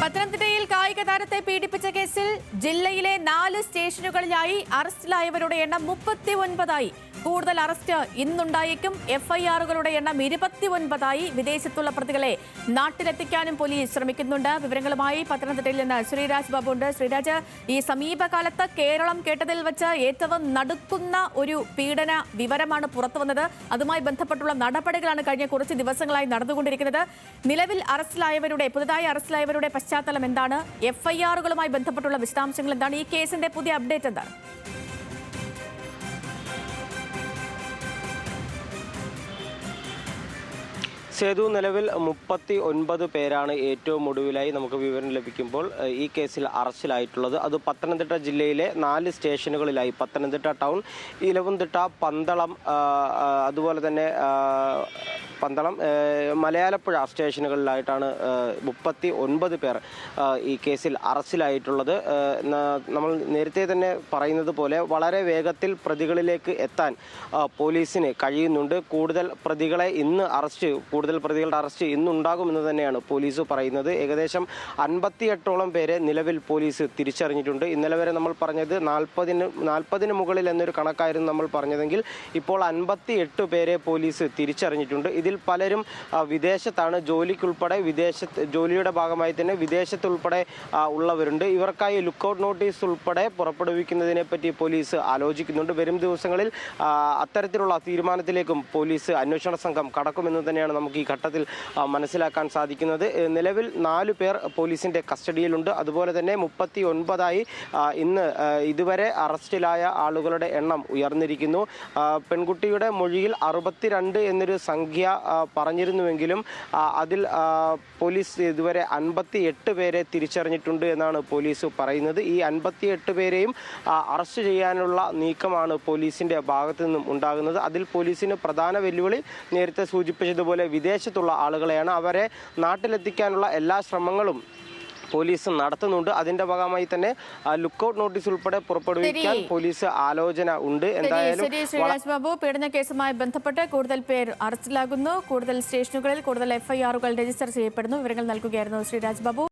പത്തനംതിട്ടയിൽ കായിക താരത്തെ പീഡിപ്പിച്ച കേസിൽ ജില്ലയിലെ 4 സ്റ്റേഷനുകളിലായി അറസ്റ്റിലായവരുടെ എണ്ണം 39ആയി. കൂടുതൽ അറസ്റ്റ് ഇന്നുണ്ടായേക്കും. എഫ്ഐആറുകളുടെ എണ്ണം 29ആയി. വിദേശത്തുള്ള പ്രതികളെ നാട്ടിലെത്തിക്കാനും പോലീസ് ശ്രമിക്കുന്നുണ്ട്. വിവരങ്ങളുമായി പത്തനംതിട്ടയിൽ നിന്ന് ശ്രീരാജ് ബാബു ഉണ്ട്. ശ്രീരാജ്, ഈ സമീപകാലത്ത് കേരളം കേട്ടതിൽ വെച്ച് ഏറ്റവും നടുക്കുന്ന ഒരു പീഡന വിവരമാണ് പുറത്തുവന്നത്. അതുമായി ബന്ധപ്പെട്ടുള്ള നടപടികളാണ് കഴിഞ്ഞ കുറച്ച് ദിവസങ്ങളായി നടന്നുകൊണ്ടിരിക്കുന്നത്. നിലവിൽ പുതുതായി അറസ്റ്റിലായവരുടെ പശ്ചാത്തലം എന്താണ്? എഫ്ഐആറുകളുമായി ബന്ധപ്പെട്ടുള്ള വിശദാംശങ്ങൾ എന്താണ്? ഈ കേസിന്റെ പുതിയ അപ്ഡേറ്റ് എന്താണ്? സേതു, നിലവിൽ 39 പേരാണ് ഏറ്റവും ഒടുവിലായി നമുക്ക് വിവരം ലഭിക്കുമ്പോൾ ഈ കേസിൽ അറസ്റ്റിലായിട്ടുള്ളത്. അത് പത്തനംതിട്ട ജില്ലയിലെ 4 സ്റ്റേഷനുകളിലായി പത്തനംതിട്ട ടൗൺ, ഇലവുംതിട്ട, പന്തളം, അതുപോലെ തന്നെ പന്തളം, മലയാലപ്പുഴ സ്റ്റേഷനുകളിലായിട്ടാണ് 39 പേർ ഈ കേസിൽ അറസ്റ്റിലായിട്ടുള്ളത്. നമ്മൾ നേരത്തെ തന്നെ പറയുന്നത് പോലെ വളരെ വേഗത്തിൽ പ്രതികളിലേക്ക് എത്താൻ പോലീസിന് കഴിയുന്നുണ്ട്. കൂടുതൽ പ്രതികളുടെ അറസ്റ്റ് ഇന്നുണ്ടാകുമെന്ന് തന്നെയാണ് പോലീസ് പറയുന്നത്. ഏകദേശം 58ഓളം പേരെ നിലവിൽ പോലീസ് തിരിച്ചറിഞ്ഞിട്ടുണ്ട്. ഇന്നലെ വരെ നമ്മൾ പറഞ്ഞത് 40-ന് മുകളിൽ എന്നൊരു കണക്കായിരുന്നു നമ്മൾ പറഞ്ഞതെങ്കിൽ ഇപ്പോൾ 58 പേരെ പോലീസ് തിരിച്ചറിഞ്ഞിട്ടുണ്ട്. ഇതിൽ പലരും വിദേശത്താണ്. ജോലിയുടെ ഭാഗമായി തന്നെ വിദേശത്തുൾപ്പെടെ ഉള്ളവരുണ്ട്. ഇവർക്കായി ലുക്കൌട്ട് നോട്ടീസ് ഉൾപ്പെടെ പുറപ്പെടുവിക്കുന്നതിനെ പറ്റി പോലീസ് ആലോചിക്കുന്നുണ്ട്. വരും ദിവസങ്ങളിൽ അത്തരത്തിലുള്ള തീരുമാനത്തിലേക്കും പോലീസ് അന്വേഷണ സംഘം കടക്കുമെന്ന് തന്നെയാണ് നമുക്ക് ഈ ഘട്ടത്തിൽ മനസ്സിലാക്കാൻ സാധിക്കുന്നത്. നിലവിൽ 4 പേർ പോലീസിന്റെ കസ്റ്റഡിയിലുണ്ട്. അതുപോലെ തന്നെ 39ആയി ഇന്ന് ഇതുവരെ അറസ്റ്റിലായ ആളുകളുടെ എണ്ണം ഉയർന്നിരിക്കുന്നു. പെൺകുട്ടിയുടെ മൊഴിയിൽ 62 എന്നൊരു സംഖ്യ പറഞ്ഞിരുന്നുവെങ്കിലും അതിൽ പോലീസ് ഇതുവരെ 58 പേരെ തിരിച്ചറിഞ്ഞിട്ടുണ്ട് എന്നാണ് പോലീസ് പറയുന്നത്. ഈ 58 പേരെയും അറസ്റ്റ് ചെയ്യാനുള്ള നീക്കമാണ് പോലീസിന്റെ ഭാഗത്തു നിന്നും ഉണ്ടാകുന്നത്. അതിൽ പോലീസിന് പ്രധാന വെല്ലുവിളി നേരത്തെ സൂചിപ്പിച്ചതുപോലെ വിദേശത്തുള്ള ആളുകളെയാണ്. അവരെ നാട്ടിലെത്തിക്കാനുള്ള എല്ലാ ശ്രമങ്ങളും പോലീസ് നടത്തുന്നുണ്ട്. അതിന്റെ ഭാഗമായി തന്നെ ലുക്കൌട്ട് നോട്ടീസ് ഉൾപ്പെടെ പുറപ്പെടുവിക്കാൻ പോലീസ് ആലോചന ഉണ്ട്. എന്തായാലും ശ്രീരാജ് ബാബു, പീഡന കേസുമായി ബന്ധപ്പെട്ട് കൂടുതൽ പേർ അറസ്റ്റിലാകുന്നു. കൂടുതൽ സ്റ്റേഷനുകളിൽ കൂടുതൽ എഫ്ഐആറുകൾ രജിസ്റ്റർ ചെയ്യപ്പെടുന്നു. വിവരങ്ങൾ നൽകുകയായിരുന്നു ശ്രീരാജ് ബാബു.